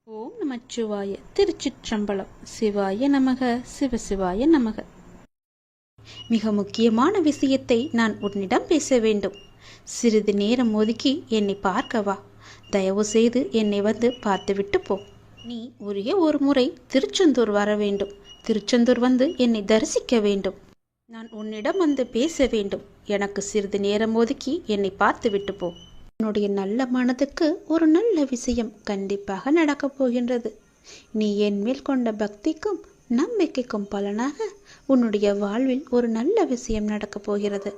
ஓம் நமச்சிவாய. திருச்சிற்றம்பலம். சிவாய நமக, சிவசிவாய நமக. மிக முக்கியமான விஷயத்தை நான் உன்னிடம் பேச வேண்டும். சிறிது நேரம் ஒதுக்கி என்னை பார்க்கவா. தயவு செய்து என்னை வந்து பார்த்துவிட்டு போ. நீ ஒரே ஒரு முறை திருச்செந்தூர் வர வேண்டும். திருச்செந்தூர் வந்து என்னை தரிசிக்க வேண்டும். நான் உன்னிடம் வந்து பேச வேண்டும். எனக்கு சிறிது நேரம் ஒதுக்கி என்னை பார்த்துவிட்டு போ. உன்னுடைய நல்ல மனதுக்கு ஒரு நல்ல விஷயம் கண்டிப்பாக நடக்கப் போகின்றது. நீ என் மேல் கொண்ட பக்திக்கும் நம்பிக்கைக்கும் பலனாக உன்னுடைய வாழ்வில் ஒரு நல்ல விஷயம் நடக்கப் போகிறது.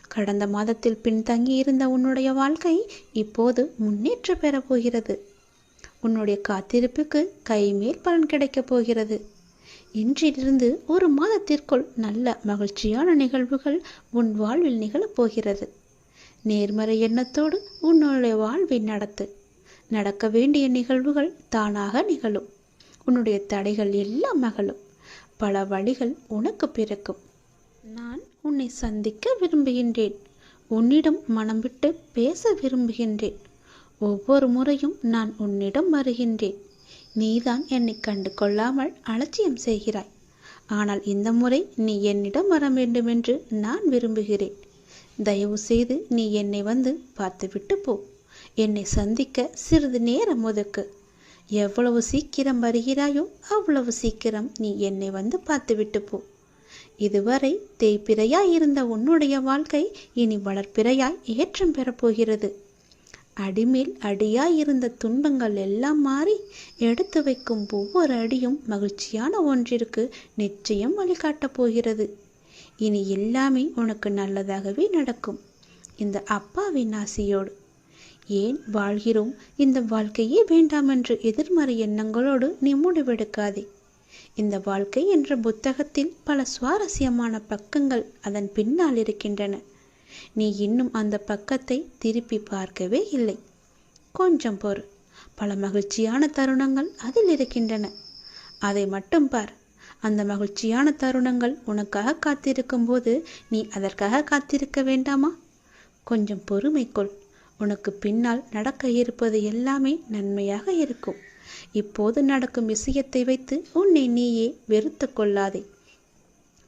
கடந்த மாதத்தில் பின்தங்கி இருந்த உன்னுடைய வாழ்க்கை இப்போது முன்னேற்றம் பெறப் போகிறது. உன்னுடைய காத்திருப்புக்கு கைமேல் பலன் கிடைக்கப் போகிறது. இன்றிலிருந்து ஒரு மாதத்திற்குள் நல்ல மகிழ்ச்சியான நிகழ்வுகள் உன் வாழ்வில் நிகழப்போகிறது. நேர்மறை எண்ணத்தோடு உன்னுடைய வாழ்வை நடத்து. நடக்க வேண்டிய நிகழ்வுகள் தானாக நிகழும். உன்னுடைய தடைகள் எல்லாம் மகளும். பல வழிகள் உனக்கு பிறக்கும். நான் உன்னை சந்திக்க விரும்புகின்றேன். உன்னிடம் மனம் விட்டு பேச விரும்புகின்றேன். ஒவ்வொரு முறையும் நான் உன்னிடம் வருகின்றேன். நீதான் என்னை கண்டு கொள்ளாமல் அலட்சியம் செய்கிறாய். ஆனால் இந்த முறை நீ என்னிடம் வர வேண்டுமென்று நான் விரும்புகிறேன். தயவு செய்து நீ என்னை வந்து பார்த்துவிட்டு போ. என்னை சந்திக்க சிறிது நேரம் ஒதுக்கு. எவ்வளவு சீக்கிரம் வருகிறாயோ அவ்வளவு சீக்கிரம் நீ என்னை வந்து பார்த்துவிட்டு போ. இதுவரை தேய்பிறையாய் இருந்த உன்னுடைய வாழ்க்கை இனி வளர்ப்பிறையாய் ஏற்றம் பெறப்போகிறது. அடிமேல் அடியாய் இருந்த துன்பங்கள் எல்லாம் மாறி எடுத்து வைக்கும் ஒவ்வொரு அடியும் மகிழ்ச்சியான ஒன்றிற்கு நிச்சயம் வழிகாட்டப் போகிறது. இனி எல்லாமே உனக்கு நல்லதாகவே நடக்கும். இந்த அப்பாவின் ஆசியோடு. ஏன் வாழ்கிறோம், இந்த வாழ்க்கையே வேண்டாம் என்று எதிர்மறை எண்ணங்களோடு நீ முடிவெடுக்காதே. இந்த வாழ்க்கை என்ற புத்தகத்தில் பல சுவாரஸ்யமான பக்கங்கள் அதன் பின்னால் இருக்கின்றன. நீ இன்னும் அந்த பக்கத்தை திருப்பி பார்க்கவே இல்லை. கொஞ்சம் பொறு. பல மகிழ்ச்சியான தருணங்கள் அதில் இருக்கின்றன. அதை மட்டும் பார். அந்த மகிழ்ச்சியான தருணங்கள் உனக்காக காத்திருக்கும் போது நீ அதற்காக காத்திருக்க வேண்டாமா? கொஞ்சம் பொறுமை கொள். உனக்கு பின்னால் நடக்க இருப்பது எல்லாமே நன்மையாக இருக்கும். இப்போது நடக்கும் விஷயத்தை வைத்து உன்னை நீயே வெறுத்து கொள்ளாதே.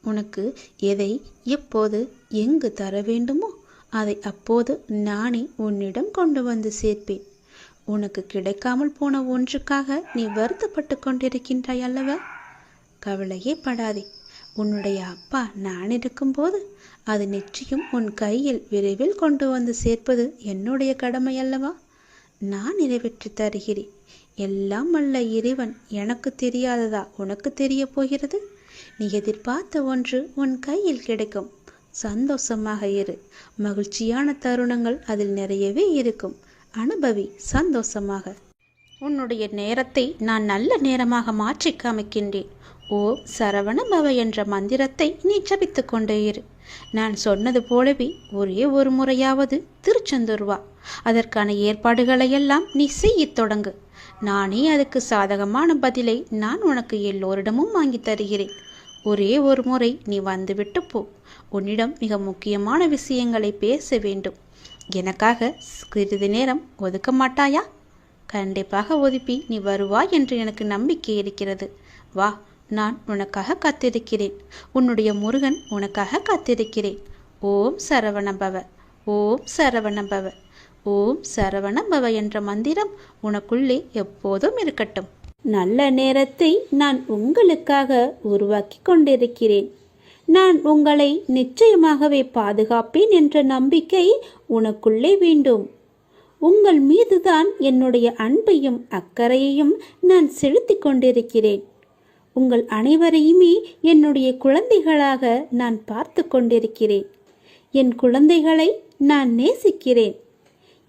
உனக்கு எதை எப்போது எங்கு தர வேண்டுமோ அதை அப்போது நானே உன்னிடம் கொண்டு வந்து சேர்ப்பேன். உனக்கு கிடைக்காமல் போன ஒன்றுக்காக நீ வருத்தப்பட்டு கொண்டிருக்கின்றாய் அல்லவா? கவலையே படாதே. உன்னுடைய அப்பா நான் இருக்கும்போது அது நிச்சயம் உன் கையில் விரைவில் கொண்டு வந்து சேர்ப்பது என்னுடைய கடமை அல்லவா? நான் நிறைவேற்றி தருகிறேன். எல்லாம் அல்ல இறைவன். எனக்கு தெரியாததா உனக்கு தெரிய போகிறது? நீ எதிர்பார்த்த ஒன்று உன் கையில் கிடைக்கும். சந்தோஷமாக இரு. மகிழ்ச்சியான தருணங்கள் அதில் நிறையவே இருக்கும். அனுபவி சந்தோஷமாக. உன்னுடைய நேரத்தை நான் நல்ல நேரமாக மாற்றி காமிக்கின்றேன். ஓ சரவண பவ என்ற மந்திரத்தை நீ ஜபித்து கொண்டே இரு. நான் சொன்னது போலவே ஒரே ஒரு முறையாவது திருச்செந்தூர் வா. அதற்கான ஏற்பாடுகளையெல்லாம் நீ செய்யத் தொடங்கு. நானே அதுக்கு சாதகமான பதிலை நான் உனக்கு எல்லோரிடமும் வாங்கி தருகிறேன். ஒரே ஒரு முறை நீ வந்துவிட்டு போ. உன்னிடம் மிக முக்கியமான விஷயங்களை பேச வேண்டும். எனக்காக சிறிது நேரம் ஒதுக்க மாட்டாயா? கண்டிப்பாக ஒதுப்பி நீ வருவாய் என்று எனக்கு நம்பிக்கை இருக்கிறது. வா, நான் உனக்காக காத்திருக்கிறேன். உன்னுடைய முருகன் உனக்காக காத்திருக்கிறேன். ஓம் சரவணபவ, ஓம் சரவணபவ, ஓம் சரவணபவ என்ற மந்திரம் உனக்குள்ளே எப்போதும் இருக்கட்டும். நல்ல நேரத்தை நான் உங்களுக்காக உருவாக்கி கொண்டிருக்கிறேன். நான் உங்களை நிச்சயமாகவே பாதுகாப்பேன் என்ற நம்பிக்கை உனக்குள்ளே வேண்டும். உங்கள் மீதுதான் என்னுடைய அன்பையும் அக்கறையையும் நான் செலுத்தி கொண்டிருக்கிறேன். உங்கள் அனைவரையுமே என்னுடைய குழந்தைகளாக நான் பார்த்து கொண்டிருக்கிறேன். என் குழந்தைகளை நான் நேசிக்கிறேன்.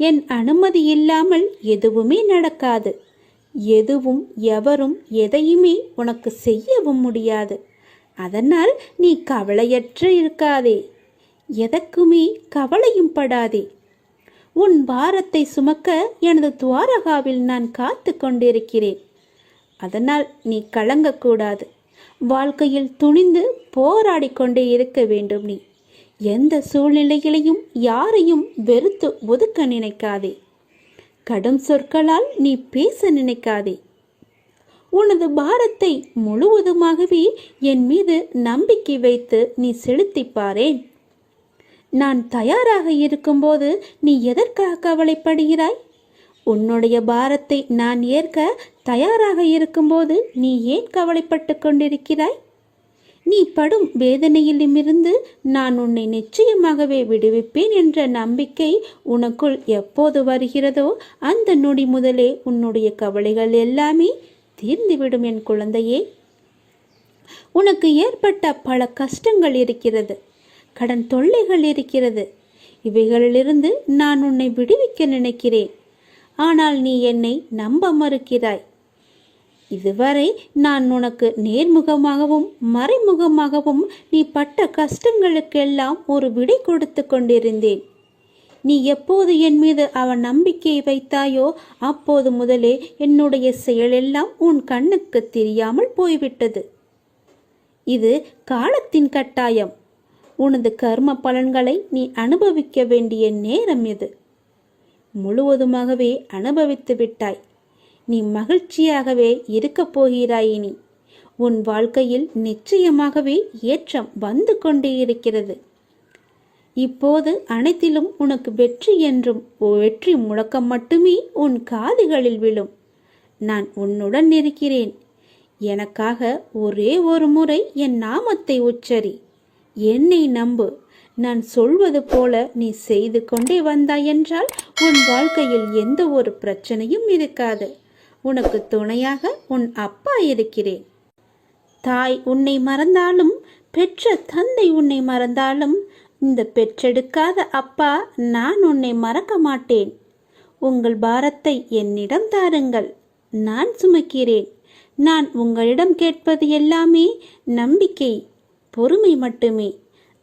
என் அனுமதி இல்லாமல் எதுவுமே நடக்காது. எதுவும் எவரும் எதையுமே உனக்கு செய்யவும் முடியாது. அதனால் நீ கவலையற்று இருக்காதே. எதற்குமே கவலையும் படாதே. உன் பாரத்தை சுமக்க எனது துவாரகாவில் நான் காத்து கொண்டிருக்கிறேன். அதனால் நீ கலங்கக்கூடாது. வாழ்க்கையில் துணிந்து போராடி கொண்டே இருக்க வேண்டும். நீ எந்த சூழ்நிலைகளையும் யாரையும் வெறுத்து ஒதுக்க நினைக்காதே. கடும் சொற்களால் நீ பேச நினைக்காதே. உனது பாரத்தை முழுவதுமாகவே என் மீது நம்பிக்கை வைத்து நீ செலுத்திப்பாரேன். நான் தயாராக இருக்கும்போது நீ எதற்காக கவலைப்படுகிறாய்? உன்னுடைய பாரத்தை நான் ஏற்க தயாராக இருக்கும்போது நீ ஏன் கவலைப்பட்டு கொண்டிருக்கிறாய்? நீ படும் வேதனையிலுமிருந்து நான் உன்னை நிச்சயமாகவே விடுவிப்பேன் என்ற நம்பிக்கை உனக்குள் எப்போது வருகிறதோ அந்த நொடி முதலே உன்னுடைய கவலைகள் எல்லாமே தீர்ந்துவிடும் என் குழந்தையே. உனக்கு ஏற்பட்ட பல கஷ்டங்கள் இருக்கிறது, கடன் தொல்லைகள் இருக்கிறது. இவைகளிலிருந்து நான் உன்னை விடுவிக்க நினைக்கிறேன். ஆனால் நீ என்னை நம்ப மறுக்கிறாய். இதுவரை நான் உனக்கு நேர்முகமாகவும் மறைமுகமாகவும் நீ பட்ட கஷ்டங்களுக்கெல்லாம் ஒரு விடை கொடுத்து கொண்டிருந்தேன். நீ எப்போது என் மீது அவன் நம்பிக்கையை வைத்தாயோ அப்போது முதலே என்னுடைய செயலெல்லாம் உன் கண்ணுக்கு தெரியாமல் போய்விட்டது. இது காலத்தின் கட்டாயம். உனது கர்ம பலன்களை நீ அனுபவிக்க வேண்டிய நேரம் இது. முழுவதுமாகவே அனுபவித்து விட்டாய். நீ மகிழ்ச்சியாகவே இருக்கப் போகிறாய். இனி உன் வாழ்க்கையில் நிச்சயமாகவே ஏற்றம் வந்து கொண்டே இருக்கிறது. இப்போது அனைத்திலும் உனக்கு வெற்றி என்றும் வெற்றி முழக்கம் மட்டுமே உன் காதுகளில் விழும். நான் உன்னுடன் இருக்கிறேன். எனக்காக ஒரே ஒரு முறை என் நாமத்தை உச்சரி. என்னை நம்பு. நான் சொல்வது போல நீ செய்து கொண்டே வந்தாய் என்றால் உன் வாழ்க்கையில் எந்த ஒரு பிரச்சனையும் இருக்காது. உனக்கு துணையாக உன் அப்பா இருக்கிறேன். தாய் உன்னை மறந்தாலும், பெற்ற தந்தை உன்னை மறந்தாலும், இந்த பெற்றெடுக்காத அப்பா நான் உன்னை மறக்க மாட்டேன். உங்கள் பாரத்தை என்னிடம் தாருங்கள், நான் சுமக்கிறேன். நான் உங்களிடம் கேட்பது எல்லாமே நம்பிக்கை, பொறுமை மட்டுமே.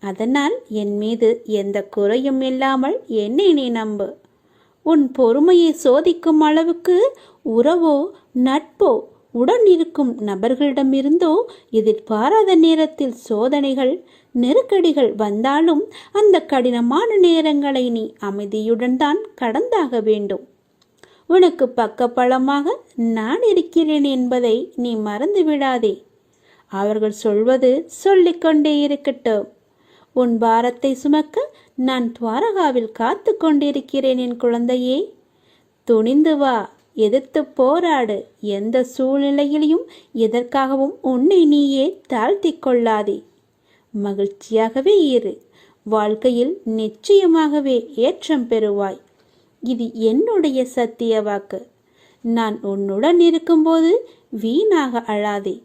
அதனால் என் மீது எந்த குறையும் இல்லாமல் என்னை நீ நம்பு. உன் பொறுமையை சோதிக்கும் அளவுக்கு உறவோ நட்போ உடன் இருக்கும் நபர்களிடமிருந்தோ எதிர்பாராத நேரத்தில் சோதனைகள் நெருக்கடிகள் வந்தாலும் அந்த கடினமான நேரங்களை நீ அமைதியுடன் தான் கடந்தாக வேண்டும். உனக்கு பக்கபலமாக நான் இருக்கிறேன் என்பதை நீ மறந்து விடாதே. அவர்கள் சொல்வது சொல்லிக்கொண்டே இருக்கட்டும். உன் பாரத்தை சுமக்க நான் துவாரகாவில் காத்து கொண்டிருக்கிறேன் என் குழந்தையே. துணிந்து வா, எதிர்த்து போராடு. எந்த சூழ்நிலையிலையும் எதற்காகவும் உன்னை நீயே தாழ்த்தி கொள்ளாதே. மகிழ்ச்சியாகவே இரு. வாழ்க்கையில் நிச்சயமாகவே ஏற்றம் பெறுவாய். இது என்னுடைய சத்திய வாக்கு. நான் உன்னுடன் இருக்கும்போது வீணாக அழாதே.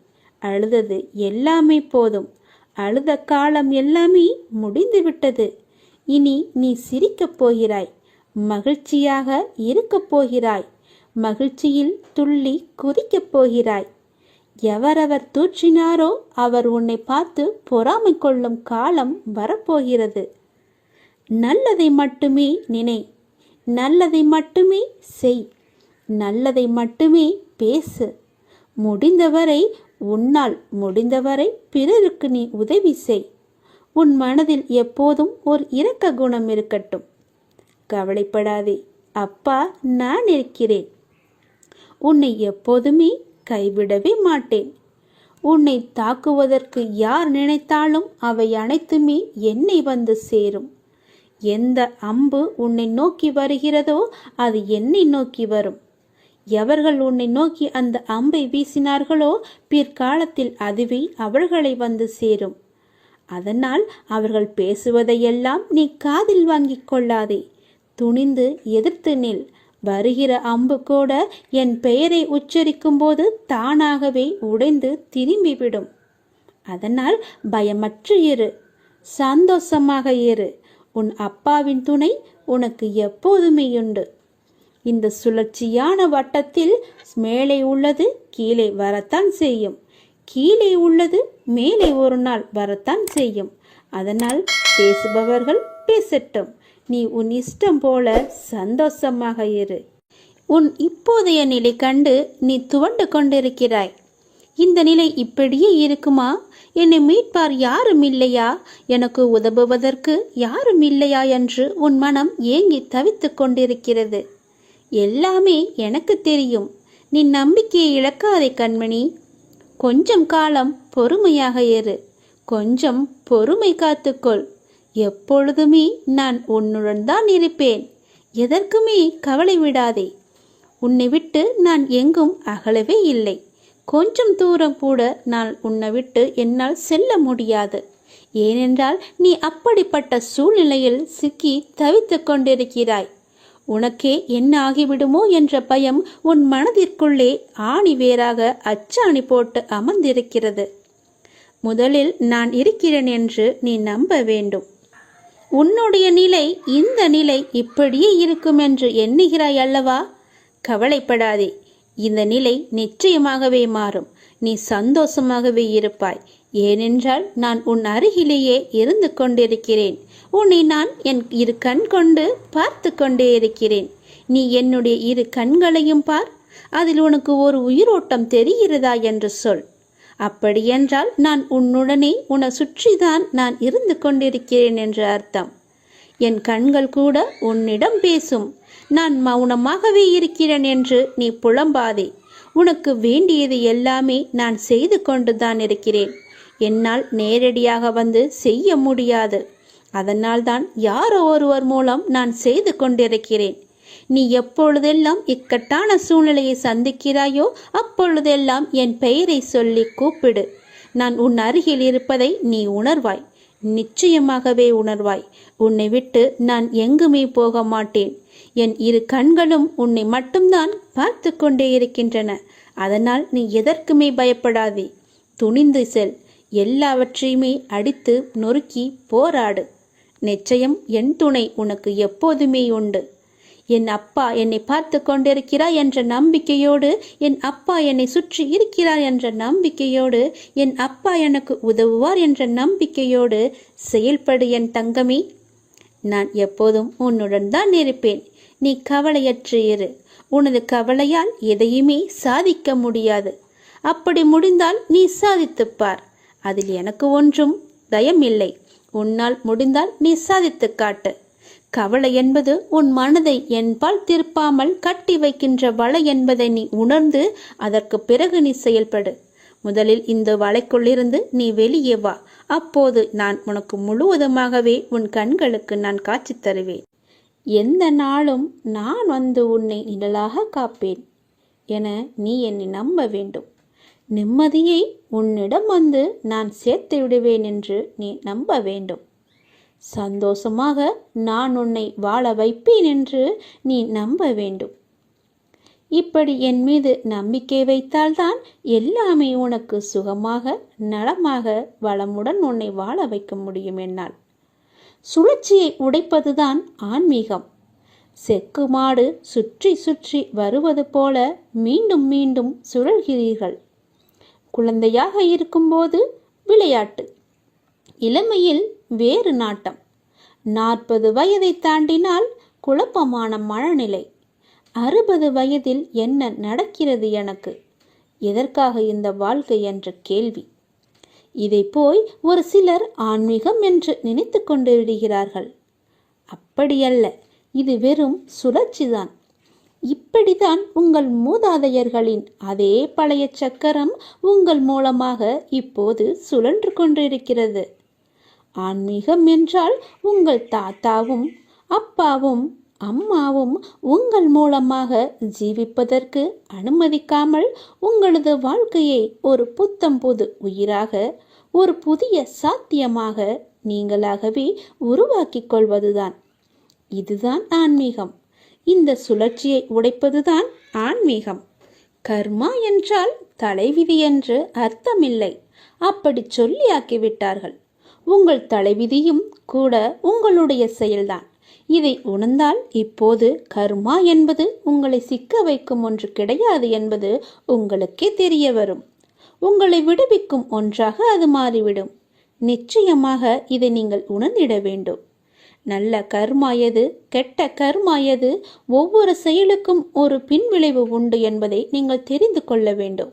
அழுதது எல்லாமே போதும். அழுத காலம் எல்லாமே முடிந்துவிட்டது. இனி நீ சிரிக்கப் போகிறாய். மகிழ்ச்சியாக இருக்கப் போகிறாய். மகிழ்ச்சியில் துள்ளி குதிக்கப் போகிறாய். எவரவர் தூற்றினாரோ அவர் உன்னை பார்த்து பொறாமை கொள்ளும் காலம் வரப்போகிறது. நல்லதை மட்டுமே நினை. நல்லதை மட்டுமே செய். நல்லதை மட்டுமே பேசு. முடிந்தவரை உன்னால் முடிந்தவரை பிறருக்கு நீ உதவி செய். உன் மனதில் எப்போதும் ஒரு இரக்க குணம் இருக்கட்டும். கவலைப்படாதே, அப்பா நான் இருக்கிறேன். உன்னை எப்போதுமே கைவிடவே மாட்டேன். உன்னை தாக்குவதற்கு யார் நினைத்தாலும் அவை அனைத்துமே என்னை வந்து சேரும். எந்த அம்பு உன்னை நோக்கி வருகிறதோ அது என்னை நோக்கி வரும். எவர்கள் உன்னை நோக்கி அந்த அம்பை வீசினார்களோ பிற்காலத்தில் அதுவே அவர்களை வந்து சேரும். அதனால் அவர்கள் பேசுவதையெல்லாம் நீ காதில் வாங்கிக் கொள்ளாதே. துணிந்து எதிர்த்து நில். வருகிற அம்பு கூட என் பெயரை உச்சரிக்கும் போது தானாகவே உடைந்து திரும்பிவிடும். அதனால் பயமற்று இரு. சந்தோஷமாக இரு. உன் அப்பாவின் துணை உனக்கு எப்போதுமே உண்டு. இந்த சுழற்சியான வட்டத்தில் மேலே உள்ளது கீழே வரத்தான் செய்யும். கீழே உள்ளது மேலே ஒரு நாள் வரத்தான் செய்யும். அதனால் பேசுபவர்கள் பேசட்டும். நீ உன் இஷ்டம் போல சந்தோஷமாக இரு. உன் இப்போதைய நிலை கண்டு நீ துவண்டு கொண்டிருக்கிறாய். இந்த நிலை இப்படியே இருக்குமா? என்னை மீட்பார் யாரும் இல்லையா? எனக்கு உதவுவதற்கு யாரும் இல்லையா என்று உன் மனம் ஏங்கி தவித்து கொண்டிருக்கிறது. எல்லாமே எனக்கு தெரியும். நீ நம்பிக்கையை இழக்காதே கண்மணி. கொஞ்சம் காலம் பொறுமையாக இரு. கொஞ்சம் பொறுமை காத்துக்கொள். எப்பொழுதுமே நான் உன்னுடன் தான் இருப்பேன். எதற்குமே கவலை விடாதே. உன்னை விட்டு நான் எங்கும் அகலவே இல்லை. கொஞ்சம் தூரம் கூட நான் உன்னை விட்டு என்னால் செல்ல முடியாது. ஏனென்றால் நீ அப்படிப்பட்ட சூழ்நிலையில் சிக்கி தவித்து கொண்டிருக்கிறாய். உனக்கே என்ன ஆகிவிடுமோ என்ற பயம் உன் மனதிற்குள்ளே ஆணி வேறாக அச்சாணி போட்டு அமர்ந்திருக்கிறது. முதலில் நான் இருக்கிறேன் என்று நீ நம்ப வேண்டும். உன்னுடைய நிலை இந்த நிலை இப்படியே இருக்கும் என்று எண்ணுகிறாய் அல்லவா? கவலைப்படாதே. இந்த நிலை நிச்சயமாகவே மாறும். நீ சந்தோஷமாகவே இருப்பாய். ஏனென்றால் நான் உன் அருகிலேயே இருந்து கொண்டிருக்கிறேன். உன்னை நான் என் இரு கண் கொண்டு பார்த்து கொண்டே இருக்கிறேன். நீ என்னுடைய இரு கண்களையும் பார். அதில் உனக்கு ஒரு உயிரோட்டம் தெரிகிறதா என்று சொல். அப்படியென்றால் நான் உன்னுடனே உன்னை சுற்றிதான் நான் இருந்து கொண்டிருக்கிறேன் என்று அர்த்தம். என் கண்கள் கூட உன்னிடம் பேசும். நான் மௌனமாகவே இருக்கிறேன் என்று நீ புலம்பாதே. உனக்கு வேண்டியது எல்லாமே நான் செய்து கொண்டுதான் இருக்கிறேன். என்னால் நேரடியாக வந்து செய்ய முடியாது. அதனால்தான் யாரோ ஒருவர் மூலம் நான் செய்து கொண்டிருக்கிறேன். நீ எப்பொழுதெல்லாம் இக்கட்டான சூழ்நிலையை சந்திக்கிறாயோ அப்பொழுதெல்லாம் என் பெயரை சொல்லி கூப்பிடு. நான் உன் அருகில் இருப்பதை நீ உணர்வாய். நிச்சயமாகவே உணர்வாய். உன்னை விட்டு நான் எங்குமே போக மாட்டேன். என் இரு கண்களும் உன்னை மட்டும்தான் பார்த்து கொண்டே இருக்கின்றன. அதனால் நீ எதற்குமே பயப்படாதே. துணிந்து செல். எல்லாவற்றையுமே அடித்து நொறுக்கி போராடு. நிச்சயம் என் துணை உனக்கு எப்போதுமே உண்டு. என் அப்பா என்னை பார்த்து கொண்டிருக்கிறார் என்ற நம்பிக்கையோடு, என் அப்பா என்னை சுற்றி இருக்கிறார் என்ற நம்பிக்கையோடு, என் அப்பா எனக்கு உதவுவார் என்ற நம்பிக்கையோடு செயல்படு என் தங்கமே. நான் எப்போதும் உன்னுடன் தான் இருப்பேன். நீ கவலையற்று இரு. உனது கவலையால் எதையுமே சாதிக்க முடியாது. அப்படி முடிந்தால் நீ சாதித்துப்பார். அதில் எனக்கு ஒன்றும் தயமில்லை. உன்னால் முடிந்தால் நீ சாதித்து காட்டு. கவலை என்பது உன் மனதை என்பால் திருப்பாமல் கட்டி வைக்கின்ற வலை என்பதை நீ உணர்ந்து அதற்கு பிறகு நீ செயல்படு. முதலில் இந்த வலைக்குள்ளிருந்து நீ வெளியே வா. அப்போது நான் உனக்கு முழுவதுமாகவே உன் கண்களுக்கு நான் காட்சி தருவேன். எந்த நாளும் நான் வந்து உன்னை நிழலாக காப்பேன் என நீ என்னை நம்ப வேண்டும். நிம்மதியை உன்னிடம் வந்து நான் சேர்த்து விடுவேன் என்று நீ நம்ப வேண்டும். சந்தோஷமாக நான் உன்னை வாழ வைப்பேன் என்று நீ நம்ப வேண்டும். இப்படி என் மீது நம்பிக்கை வைத்தால்தான் எல்லாமே உனக்கு சுகமாக, நலமாக, வளமுடன் உன்னை வாழ வைக்க முடியும் என்னால். சுழற்சியை உடைப்பதுதான் ஆன்மீகம். செக்கு மாடு சுற்றி சுற்றி வருவது போல மீண்டும் மீண்டும் சுழல்கிறீர்கள். குழந்தையாக இருக்கும்போது விளையாட்டு, இளமையில் வேறு நாட்டம், 40 வயதை தாண்டினால் குழப்பமான மனநிலை, 60 வயதில் என்ன நடக்கிறது எனக்கு, எதற்காக இந்த வாழ்க்கை என்ற கேள்வி. இதை போய் ஒரு சிலர் ஆன்மீகம் என்று நினைத்து கொண்டு விடுகிறார்கள். அப்படியல்ல, இது வெறும் சுழற்சிதான். இப்படிதான் உங்கள் மூதாதையர்களின் அதே பழைய சக்கரம் உங்கள் மூலமாக இப்போது சுழன்று கொண்டிருக்கிறது. ஆன்மீகம் என்றால் உங்கள் தாத்தாவும் அப்பாவும் அம்மாவும் உங்கள் மூலமாக ஜீவிப்பதற்கு அனுமதிக்காமல் உங்களது வாழ்க்கையை ஒரு புத்தம் புது உயிராக, ஒரு புதிய சாத்தியமாக நீங்களாகவே உருவாக்கிக் கொள்வதுதான். இதுதான் ஆன்மீகம். இந்த சுழற்சியை உடைப்பதுதான் ஆன்மீகம். கர்மா என்றால் தலைவிதி என்று அர்த்தமில்லை. அப்படி சொல்லியாக்கிவிட்டார்கள். உங்கள் தலைவிதியும் கூட உங்களுடைய செயல்தான். இதை உணர்ந்தால் இப்போது கர்மா என்பது உங்களை சிக்க வைக்கும் ஒன்று கிடையாது என்பது உங்களுக்கே தெரிய வரும். உங்களை விடுவிக்கும் ஒன்றாக அது மாறிவிடும். நிச்சயமாக இதை நீங்கள் உணர்ந்திட வேண்டும். நல்ல கர்மா எது, கெட்ட கர்மா எது, ஒவ்வொரு செயலுக்கும் ஒரு பின்விளைவு உண்டு என்பதை நீங்கள் தெரிந்து கொள்ள வேண்டும்.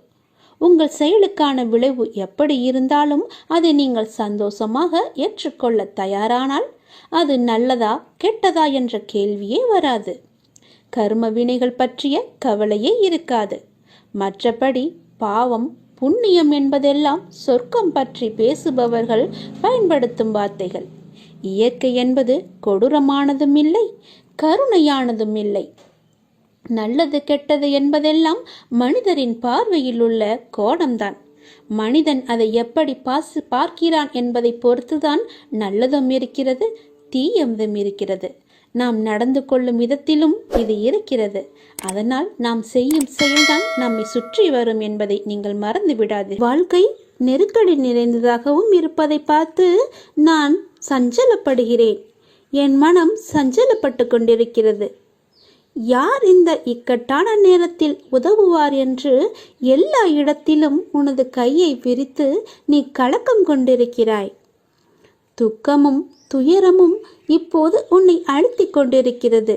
உங்கள் செயலுக்கான விளைவு எப்படி இருந்தாலும் அதை நீங்கள் சந்தோஷமாக ஏற்றுக்கொள்ள தயாரானால் அது நல்லதா கெட்டதா என்ற கேள்வியே வராது. கர்ம வினைகள் பற்றிய கவலையே இருக்காது. மற்றபடி பாவம் புண்ணியம் என்பதெல்லாம் சொர்க்கம் பற்றி பேசுபவர்கள் பயன்படுத்தும் வார்த்தைகள். இயற்கை என்பது கொடூரமானதும் இல்லை, கருணையானதும் இல்லை. நல்லது கெட்டது என்பதெல்லாம் மனிதரின் பார்வையில் உள்ள கோணம்தான். மனிதன் அதை எப்படி பார்க்கிறான் என்பதை பொறுத்துதான் நல்லதும் இருக்கிறது, தீயதும் இருக்கிறது. நாம் நடந்து கொள்ளும் விதத்திலும் இது இருக்கிறது. அதனால் நாம் செய்யும் செயல்தான் நம்மை சுற்றி வரும் என்பதை நீங்கள் மறந்து விடாது. வாழ்க்கை நெருக்கடி நிறைந்ததாகவும் இருப்பதை பார்த்து நான் சஞ்சலப்படுகிறேன். என் மனம் சஞ்சலப்பட்டு கொண்டிருக்கிறது. யார் இந்த இக்கட்டான நேரத்தில் உதவுவார் என்று எல்லா இடத்திலும் உனது கையை விரித்து நீ கலக்கம் கொண்டிருக்கிறாய். துக்கமும் துயரமும் இப்போது உன்னை அழுத்திக் கொண்டிருக்கிறது.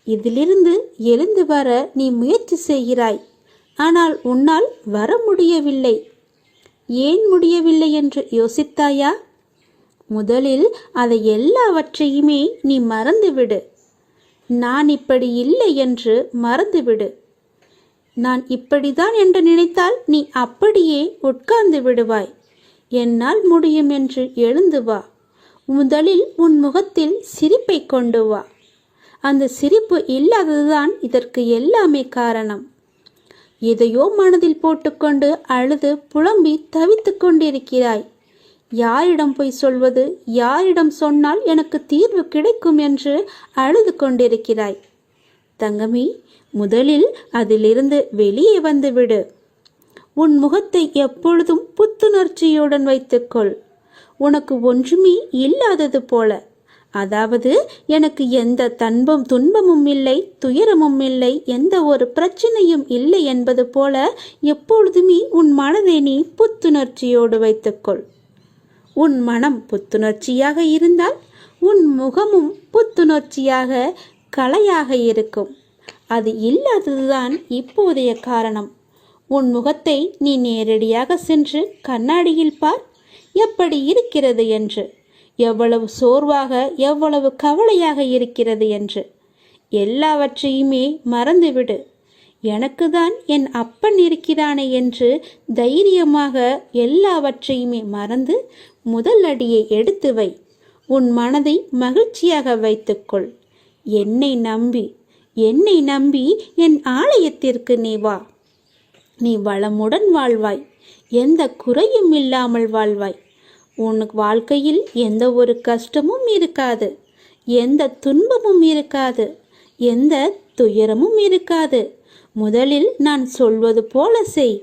இதிலிருந்து எழுந்து வர நீ முயற்சி செய்கிறாய். ஆனால் உன்னால் வர முடியவில்லை. ஏன் முடியவில்லை என்று யோசித்தாயா? முதலில் அதை எல்லாவற்றையுமே நீ மறந்துவிடு. நான் இப்படி இல்லை என்று மறந்துவிடு. நான் இப்படிதான் என்று நினைத்தால் நீ அப்படியே உட்கார்ந்து விடுவாய். என்னால் முடியும் என்று எழுந்து வா. முதலில் உன் முகத்தில் சிரிப்பை கொண்டு வா. அந்த சிரிப்பு இல்லாததுதான் இதற்கு எல்லாமே காரணம். எதையோ மனதில் போட்டுக்கொண்டு அழுது புலம்பி தவித்து கொண்டிருக்கிறாய். யாரிடம் போய் சொல்வது, யாரிடம் சொன்னால் எனக்கு தீர்வு கிடைக்கும் என்று அழுது கொண்டிருக்கிறாய். தங்கமி, முதலில் அதிலிருந்து வெளியே வந்துவிடு. உன் முகத்தை எப்பொழுதும் புத்துணர்ச்சியுடன் வைத்துக்கொள். உனக்கு ஒன்றுமே இல்லாதது போல, அதாவது எனக்கு எந்த துன்பமும் இல்லை, துயரமும் இல்லை, எந்த ஒரு பிரச்சனையும் இல்லை என்பது போல எப்பொழுதுமே உன் மனதை நீ புத்துணர்ச்சியோடு வைத்துக்கொள். உன் மனம் புத்துணர்ச்சியாக இருந்தால் உன் முகமும் புத்துணர்ச்சியாக கலையாக இருக்கும். அது இல்லாததுதான் இப்போதைய காரணம். உன் முகத்தை நீ நேரடியாக சென்று கண்ணாடியில் பார், எப்படி இருக்கிறது என்று, எவ்வளவு சோர்வாக எவ்வளவு கவலையாக இருக்கிறது என்று. எல்லாவற்றையுமே மறந்துவிடு. எனக்கு தான் என் அப்பன் இருக்கிறானே என்று தைரியமாக எல்லாவற்றையுமே மறந்து முதல் அடியை எடுத்து வை. உன் மனதை மகிழ்ச்சியாக வைத்துக்கொள். என்னை நம்பி என் ஆலயத்திற்கு நீ வா. நீ வளமுடன் வாழ்வாய், எந்த குறையும் இல்லாமல் வாழ்வாய். உனக்கு வாழ்க்கையில் எந்த ஒரு கஷ்டமும் இருக்காது, எந்த துன்பமும் இருக்காது, எந்த துயரமும் இருக்காது. முதலில் நான் சொல்வது போல செய்.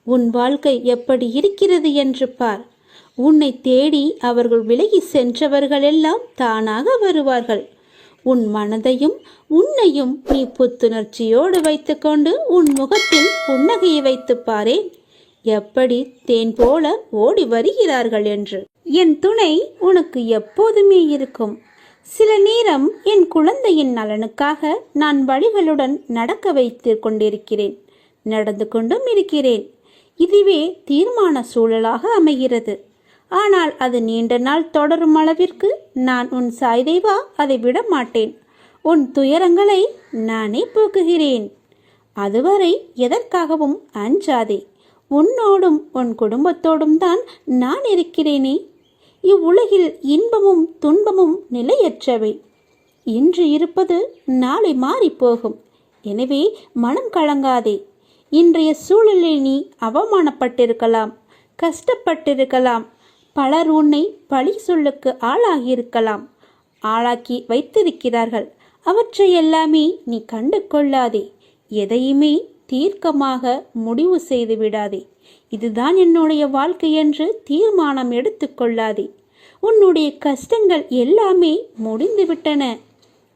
உன் வாழ்க்கை எப்படி இருக்கிறது என்று பார். உன்னை தேடி அவர்கள் விலகி சென்றவர்களெல்லாம் தானாக வருவார்கள். உன் மனதையும் உன்னையும் நீ புத்துணர்ச்சியோடு வைத்துக்கொண்டு உன் முகத்தில் புன்னகையை வைத்து பாரேன், எப்படி தேன் போல ஓடி வருகிறார்கள் என்று. என் துணை உனக்கு எப்போதுமே இருக்கும். சில நேரம் என் குழந்தையின் நலனுக்காக நான் வழிகளுடன் நடக்க வைத்து கொண்டிருக்கிறேன், நடந்து கொண்டும் இருக்கிறேன். இதுவே தீர்மான சூழலாக அமைகிறது. ஆனால் அது நீண்ட நாள் தொடரும் அளவிற்கு நான் உன் சாய்தேவா அதை விட மாட்டேன். உன் துயரங்களை நானே போக்குகிறேன். அதுவரை எதற்காகவும் அஞ்சாதே. உன்னோடும் உன் குடும்பத்தோடும் தான் நான் இருக்கிறேனே. இவ்வுலகில் இன்பமும் துன்பமும் நிலையற்றவை. இன்று இருப்பது நாளை மாறிப்போகும். எனவே மனம் கலங்காதே. இன்றைய சூழலில் நீ அவமானப்பட்டிருக்கலாம், கஷ்டப்பட்டிருக்கலாம். பலர் உன்னை பழி சொல்லுக்கு ஆளாக்கி வைத்திருக்கிறார்கள். அவற்றை எல்லாமே நீ கண்டு கொள்ளாதே. எதையுமே தீர்க்கமாக முடிவு செய்து விடாதே. இதுதான் என்னுடைய வாழ்க்கை என்று தீர்மானம் எடுத்துக்கொள்ளாதே. உன்னுடைய கஷ்டங்கள் எல்லாமே முடிந்துவிட்டன.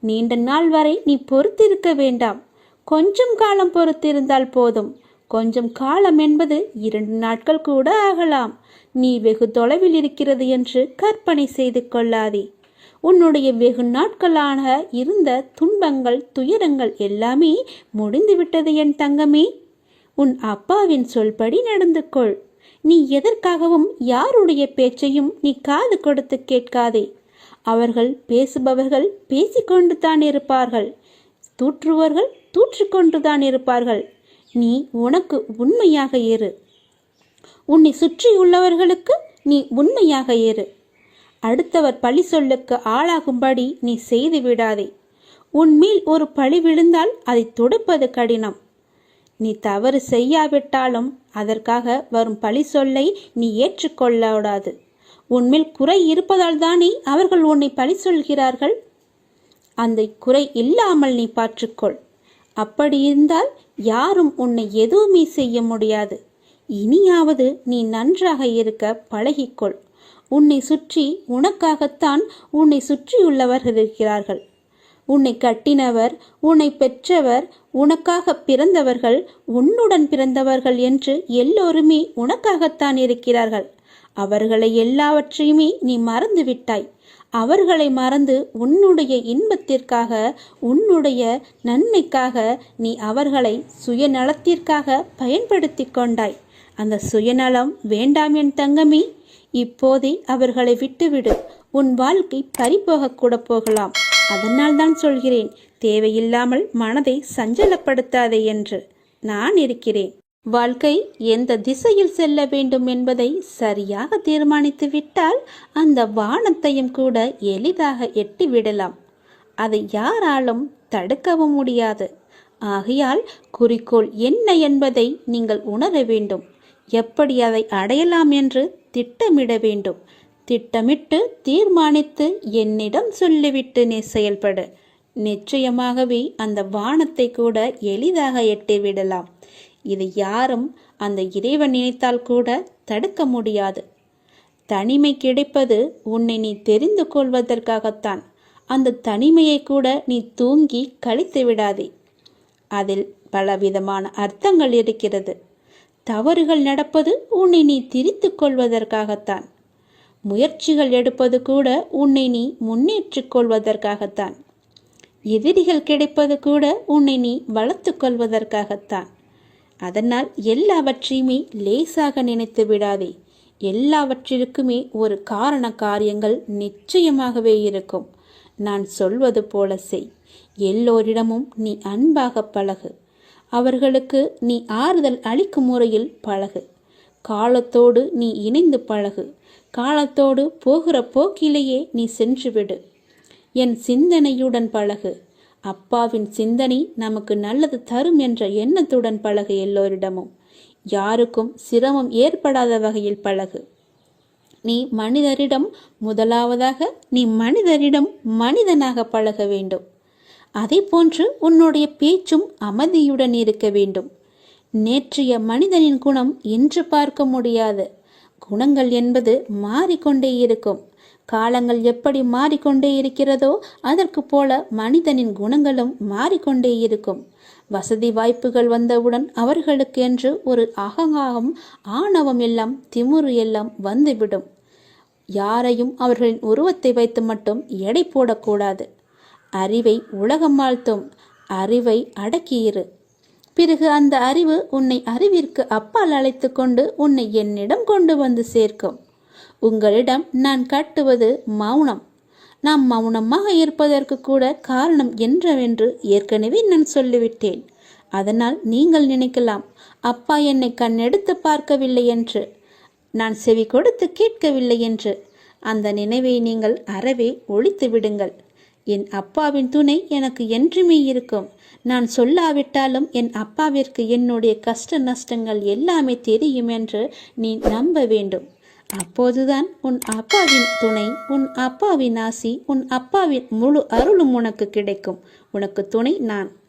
நீண்ட நாள் வரை நீ பொறுத்திருக்க வேண்டாம். கொஞ்சம் காலம் பொறுத்திருந்தால் போதும். கொஞ்சம் காலம் என்பது 2 நாட்கள் கூட ஆகலாம். நீ வெகு தொலைவில் இருக்கிறது என்று கற்பனை செய்து கொள்ளாதே. உன்னுடைய வெகு நாட்களாக இருந்த துன்பங்கள் துயரங்கள் எல்லாமே முடிந்துவிட்டது என் தங்கமே. உன் அப்பாவின் சொல்படி நடந்து கொள். நீ எதற்காகவும் யாருடைய பேச்சையும் நீ காது கொடுத்து கேட்காதே. அவர்கள் பேசுபவர்கள் பேசிக்கொண்டு தான் இருப்பார்கள், தூற்றுவர்கள் தூற்றிக்கொண்டு தான் இருப்பார்கள். நீ உனக்கு உண்மையாக இரு. உன்னை சுற்றியுள்ளவர்களுக்கு நீ உண்மையாக இரு. அடுத்தவர் பழி சொல்லுக்கு ஆளாகும்படி நீ செய்து விடாதே. உன்மேல் ஒரு பழி விழுந்தால் அதை தொடுப்பது கடினம். நீ தவறு செய்யாவிட்டாலும் அதற்காக வரும் பழி சொல்லை நீ ஏற்றுக்கொள்ளக்கூடாது. உன்மேல் குறை இருப்பதால் தானே அவர்கள் உன்னை பழி சொல்கிறார்கள். அந்த குறை இல்லாமல் நீ பார்த்துக்கொள். அப்படி இருந்தால் யாரும் உன்னை எதுவுமே செய்ய முடியாது. இனியாவது நீ நன்றாக இருக்க பழகிக்கொள். உன்னை சுற்றி உனக்காகத்தான் உன்னை சுற்றியுள்ளவர்கள் இருக்கிறார்கள். உன்னை கட்டினவர், உன்னை பெற்றவர், உனக்காக பிறந்தவர்கள், உன்னுடன் பிறந்தவர்கள் என்று எல்லோருமே உனக்காகத்தான் இருக்கிறார்கள். அவர்களை எல்லாவற்றையுமே நீ மறந்து விட்டாய். அவர்களை மறந்து உன்னுடைய இன்பத்திற்காக, உன்னுடைய நன்மைக்காக நீ அவர்களை சுயநலத்திற்காக பயன்படுத்தி கொண்டாய். அந்த சுயநலம் வேண்டாம் என் தங்கமே. இப்போதே அவர்களை விட்டுவிடு. உன் வாழ்க்கை பறிபோகக்கூட போகலாம். அதனால் தான் சொல்கிறேன், தேவையில்லாமல் மனதை சஞ்சலப்படுத்தாதே என்று. நான் இருக்கிறேன். வாழ்க்கை எந்த திசையில் செல்ல வேண்டும் என்பதை சரியாக தீர்மானித்து விட்டால் அந்த வானத்தையும் கூட எளிதாக எட்டிவிடலாம். அதை யாராலும் தடுக்கவும் முடியாது. ஆகையால் குறிக்கோள் என்ன என்பதை நீங்கள் உணர வேண்டும். எப்படி அதை அடையலாம் என்று திட்டமிட வேண்டும். திட்டமிட்டு தீர்மானித்து என்னிடம் சொல்லிவிட்டு நீ செயல்படு. நிச்சயமாகவே அந்த வானத்தை கூட எளிதாக எட்டிவிடலாம். இது யாரும் அந்த இறைவன் நினைத்தால் கூட தடுக்க முடியாது. தனிமை கிடைப்பது உன்னை நீ தெரிந்து கொள்வதற்காகத்தான். அந்த தனிமையை கூட நீ தூங்கி கழித்து விடாதே. அதில் பலவிதமான அர்த்தங்கள் இருக்கிறது. தவறுகள் நடப்பது உன்னை நீ திரித்து கொள்வதற்காகத்தான். முயற்சிகள் எடுப்பது கூட உன்னை நீ முன்னேற்றிக் கொள்வதற்காகத்தான். எதிரிகள் கிடைப்பது கூட உன்னை நீ வளர்த்து கொள்வதற்காகத்தான். அதனால் எல்லாவற்றையுமே லேசாக நினைத்து விடாதே. எல்லாவற்றிற்குமே ஒரு காரண காரியங்கள் நிச்சயமாகவே இருக்கும். நான் சொல்வது போல செய். எல்லோரிடமும் நீ அன்பாக பழகு. அவர்களுக்கு நீ ஆறுதல் அளிக்கும் முறையில் பழகு. காலத்தோடு நீ இணைந்து பழகு. காலத்தோடு போகிற போக்கிலேயே நீ சென்றுவிடு. என் சிந்தனையுடன் பழகு. அப்பாவின் சிந்தனை நமக்கு நல்லது தரும் என்ற எண்ணத்துடன் பழகு. எல்லோரிடமும் யாருக்கும் சிரமம் ஏற்படாத வகையில் பழகு. நீ மனிதரிடம் முதலாவதாக நீ மனிதரிடம் மனிதனாக பழக வேண்டும். அதே போன்று உன்னுடைய பேச்சும் அமைதியுடன் இருக்க வேண்டும். நேற்றைய மனிதனின் குணம் இன்று பார்க்க முடியாது. குணங்கள் என்பது மாறிக்கொண்டே இருக்கும். காலங்கள் எப்படி மாறிக்கொண்டே இருக்கிறதோ அதற்கு போல மனிதனின் குணங்களும் மாறிக்கொண்டே இருக்கும். வசதி வாய்ப்புகள் வந்தவுடன் அவர்களுக்கு என்று ஒரு அகங்காரம், ஆணவம் எல்லாம், திமிரு எல்லாம் வந்துவிடும். யாரையும் அவர்களின் உருவத்தை வைத்து மட்டும் எடை போடக்கூடாது. அறிவை உலகம் வாழ்த்தும். அறிவை அடக்கியிரு. பிறகு அந்த அறிவு உன்னை அறிவிற்கு அப்பால் அழைத்து கொண்டு உன்னை என்னிடம் கொண்டு வந்து சேர்க்கும். உங்களிடம் நான் காட்டுவது மௌனம். நாம் மௌனமாக இருப்பதற்கு கூட காரணம் என்னவென்று ஏற்கனவே நான் சொல்லிவிட்டேன். அதனால் நீங்கள் நினைக்கலாம், அப்பா என்னை கண்ணெடுத்து பார்க்கவில்லை என்று, நான் செவி கொடுத்து கேட்கவில்லை என்று. அந்த நினைவை நீங்கள் அறவே ஒழித்து விடுங்கள். என் அப்பாவின் துணை எனக்கு என்றுமே இருக்கும். நான் சொல்லாவிட்டாலும் என் அப்பாவிற்கு என்னுடைய கஷ்ட நஷ்டங்கள் எல்லாமே தெரியும் என்று நீ நம்ப வேண்டும். அப்போதுதான் உன் அப்பாவின் துணை, உன் அப்பாவின் ஆசி, உன் அப்பாவின் முழு அருளும் உனக்கு கிடைக்கும். உனக்கு துணை நான்.